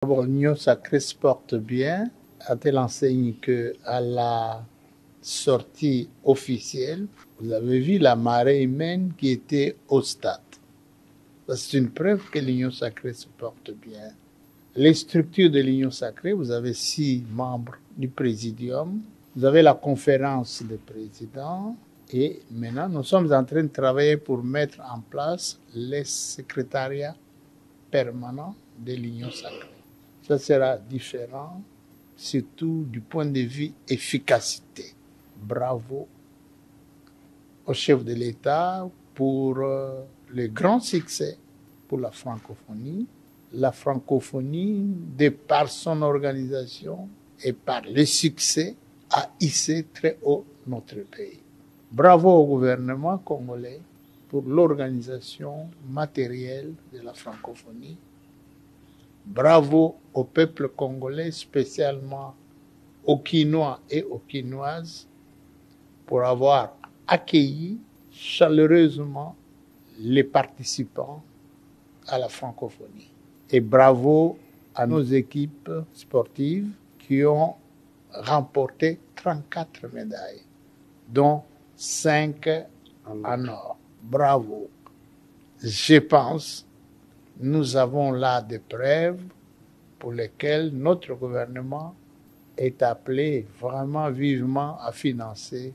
D'abord, l'Union sacrée se porte bien, à telle enseigne qu'à la sortie officielle, vous avez vu la marée humaine qui était au stade. C'est une preuve que l'Union sacrée se porte bien. Les structures de l'Union sacrée, vous avez 6 membres du présidium, vous avez la conférence des présidents, et maintenant nous sommes en train de travailler pour mettre en place les secrétariats permanents de l'Union sacrée. Ça sera différent, surtout du point de vue efficacité. Bravo au chef de l'État pour le grand succès pour la francophonie. La francophonie, de par son organisation et par le succès, a hissé très haut notre pays. Bravo au gouvernement congolais pour l'organisation matérielle de la francophonie. Bravo au peuple congolais, spécialement aux Quinois et aux Quinoises, pour avoir accueilli chaleureusement les participants à la francophonie. Et bravo à nos équipes sportives qui ont remporté 34 médailles, dont 5 en or. Bravo. Je pense que nous avons là des preuves pour lesquelles notre gouvernement est appelé vraiment vivement à financer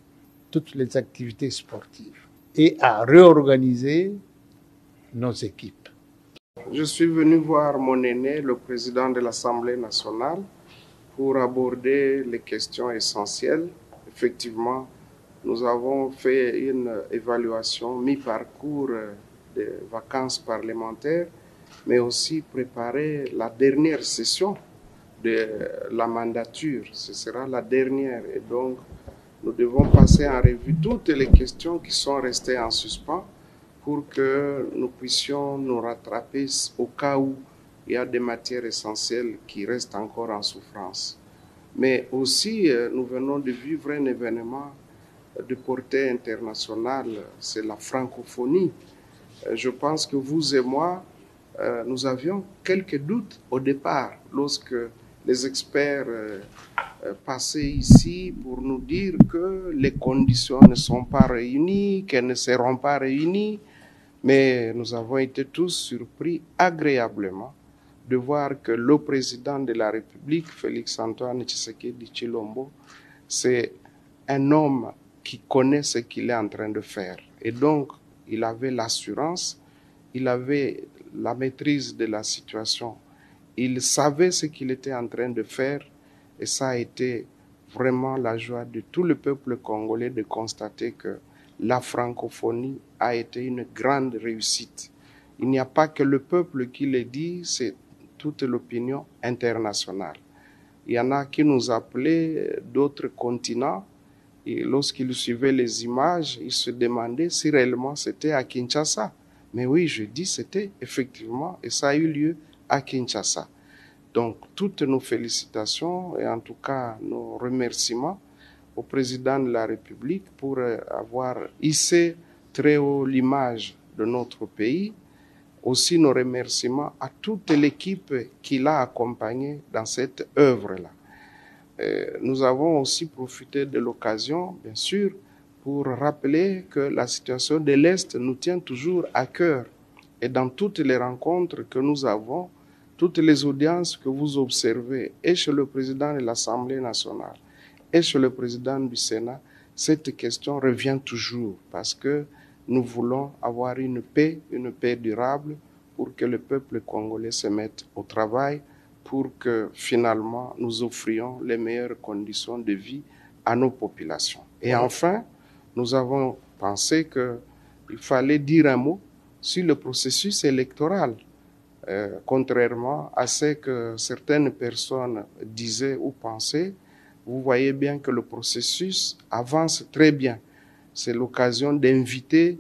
toutes les activités sportives et à réorganiser nos équipes. Je suis venu voir mon aîné, le président de l'Assemblée nationale, pour aborder les questions essentielles. Effectivement, nous avons fait une évaluation mi-parcours des vacances parlementaires, mais aussi préparer la dernière session de la mandature. Ce sera la dernière et donc nous devons passer en revue toutes les questions qui sont restées en suspens pour que nous puissions nous rattraper au cas où il y a des matières essentielles qui restent encore en souffrance. Mais aussi, nous venons de vivre un événement de portée internationale, c'est la francophonie. Je pense que vous et moi, nous avions quelques doutes au départ lorsque les experts passaient ici pour nous dire que les conditions ne sont pas réunies, qu'elles ne seront pas réunies. Mais nous avons été tous surpris agréablement de voir que le président de la République, Félix-Antoine Tshisekedi Tshilombo, c'est un homme qui connaît ce qu'il est en train de faire. Et donc, il avait l'assurance, il avait la maîtrise de la situation, il savait ce qu'il était en train de faire, et ça a été vraiment la joie de tout le peuple congolais de constater que la francophonie a été une grande réussite. Il n'y a pas que le peuple qui le dit, c'est toute l'opinion internationale. Il y en a qui nous appelaient d'autres continents et lorsqu'ils suivaient les images, ils se demandaient si réellement c'était à Kinshasa. Mais oui, je dis c'était effectivement, et ça a eu lieu à Kinshasa. Donc, toutes nos félicitations et en tout cas nos remerciements au président de la République pour avoir hissé très haut l'image de notre pays. Aussi nos remerciements à toute l'équipe qui l'a accompagné dans cette œuvre-là. Nous avons aussi profité de l'occasion, bien sûr, pour rappeler que la situation de l'Est nous tient toujours à cœur. Et dans toutes les rencontres que nous avons, toutes les audiences que vous observez, et chez le président de l'Assemblée nationale, et chez le président du Sénat, cette question revient toujours parce que nous voulons avoir une paix durable pour que le peuple congolais se mette au travail, pour que finalement nous offrions les meilleures conditions de vie à nos populations. Et enfin, nous avons pensé qu'il fallait dire un mot sur le processus électoral. Contrairement à ce que certaines personnes disaient ou pensaient, vous voyez bien que le processus avance très bien. C'est l'occasion d'inviter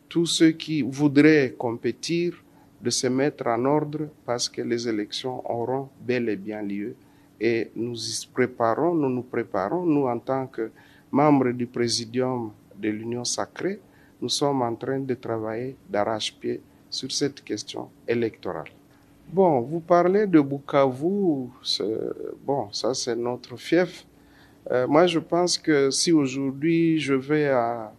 tous ceux qui voudraient compétir de se mettre en ordre parce que les élections auront bel et bien lieu. Et nous nous préparons, nous en tant que membres du présidium de l'Union sacrée, nous sommes en train de travailler d'arrache-pied sur cette question électorale. Bon, vous parlez de Bukavu, bon, ça c'est notre fief. Moi, je pense que si aujourd'hui je vais à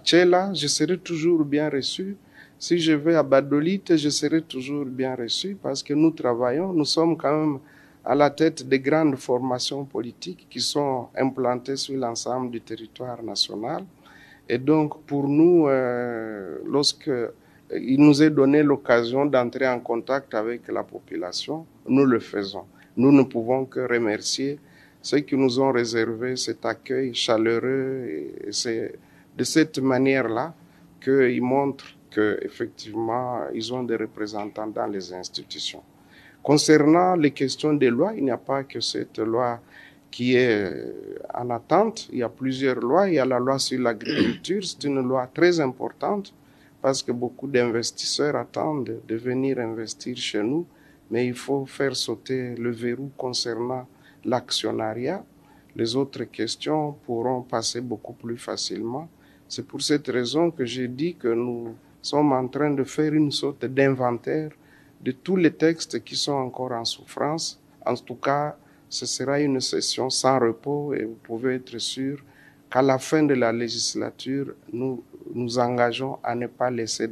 Tchela, je serai toujours bien reçu. Si je vais à Badolite, je serai toujours bien reçu parce que nous travaillons, nous sommes quand même à la tête de grandes formations politiques qui sont implantées sur l'ensemble du territoire national. Et donc, pour nous, lorsque il nous est donné l'occasion d'entrer en contact avec la population, nous le faisons. Nous ne pouvons que remercier ceux qui nous ont réservé cet accueil chaleureux, et c'est de cette manière-là qu'ils montrent qu'effectivement, ils ont des représentants dans les institutions. Concernant les questions des lois, il n'y a pas que cette loi qui est en attente. Il y a plusieurs lois. Il y a la loi sur l'agriculture. C'est une loi très importante parce que beaucoup d'investisseurs attendent de venir investir chez nous. Mais il faut faire sauter le verrou concernant l'actionnariat. Les autres questions pourront passer beaucoup plus facilement. C'est pour cette raison que j'ai dit que nous sommes en train de faire une sorte d'inventaire de tous les textes qui sont encore en souffrance. En tout cas, ce sera une session sans repos et vous pouvez être sûr qu'à la fin de la législature, nous nous engageons à ne pas laisser